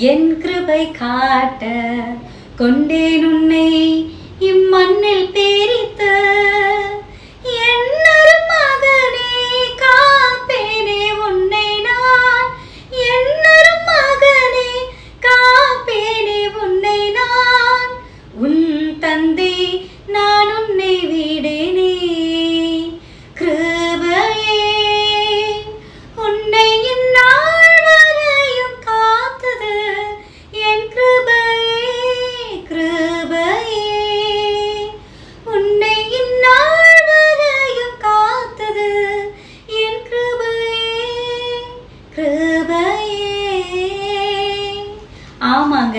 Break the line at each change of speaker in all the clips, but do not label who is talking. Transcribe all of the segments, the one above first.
என் கிருபை காட்ட கொண்டேன் உன்னை இம்மண்ணில் பேரித்த என் மகனே காப்பேனே உன்னை நான் என் மகனே காப்பேனே உன்னை நான் உன் தந்தை நான் உன்னை விடேனே கிருபையே உன்னை இந்நாள் வரையும் காத்தது என் கிருபையே கிருபையே உன்னை இந்நாள் வரையும் காத்தது என் கிருபையே கிருபையே. ஆமாங்க,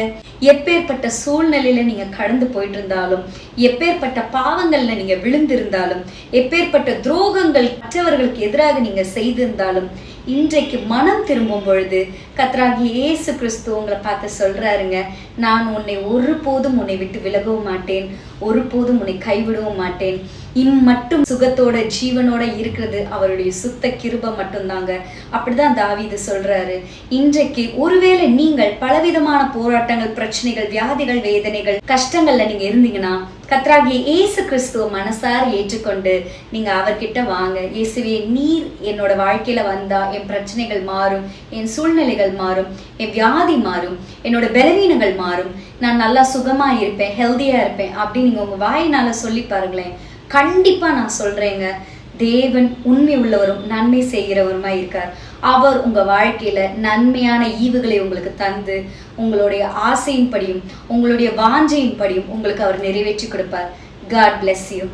எப்பேற்பட்ட சூழ்நிலையில நீங்க கடந்து போயிட்டு இருந்தாலும், எப்பேற்பட்ட பாவங்கள்ல நீங்க விழுந்திருந்தாலும், எப்பேற்பட்ட துரோகங்கள் மற்றவர்களுக்கு எதிராக நீங்க செய்திருந்தாலும், இன்றைக்கு மனம் திரும்பும் பொழுது கர்த்தராகிய இயேசு கிறிஸ்து உங்களை பார்த்து சொல்றாருங்க, நான் உன்னை ஒருபோதும் உன்னை விட்டு விலகவும் மாட்டேன், ஒருபோதும் உன்னை கைவிடவும் மாட்டேன். இம்மட்டும் சுகத்தோட ஜீவனோட இருக்கிறது அவருடைய சுத்த கிருபை மட்டும்தாங்க. அப்படிதான் தாவீது சொல்றாரு. இன்றைக்கு ஒருவேளை நீங்கள் பலவிதமான போராட்டங்கள், பிரச்சனைகள், வியாதிகள், வேதனைகள், கஷ்டங்கள்ல நீங்க இருந்தீங்கன்னா கர்த்தராகிய இயேசு கிறிஸ்துவ மனசார ஏற்றுக்கொண்டு நீங்க அவர்கிட்ட வாங்க. இயேசுவே, நீர் என்னோட வாழ்க்கையில வந்தா என் பிரச்சனைகள் மாறும், என் சூழ்நிலைகள் மாறும், என் வியாதி மாறும், என்னோட பலவீனங்கள் மாறும், நான் நல்லா சுகமா இருப்பேன், ஹெல்தியா இருப்பேன் அப்படின்னு நீங்க உங்க வாயினால சொல்லி பாருங்களேன். கண்டிப்பா நான் சொல்றேங்க, தேவன் உண்மை உள்ளவரும் நன்மை செய்கிறவருமா இருக்கார். அவர் உங்க வாழ்க்கையில நன்மையான ஈவுகளை உங்களுக்கு தந்து உங்களுடைய ஆசையின் படியும் உங்களுடைய வாஞ்சையின் படியும் உங்களுக்கு அவர் நிறைவேற்றி கொடுப்பார். God bless you.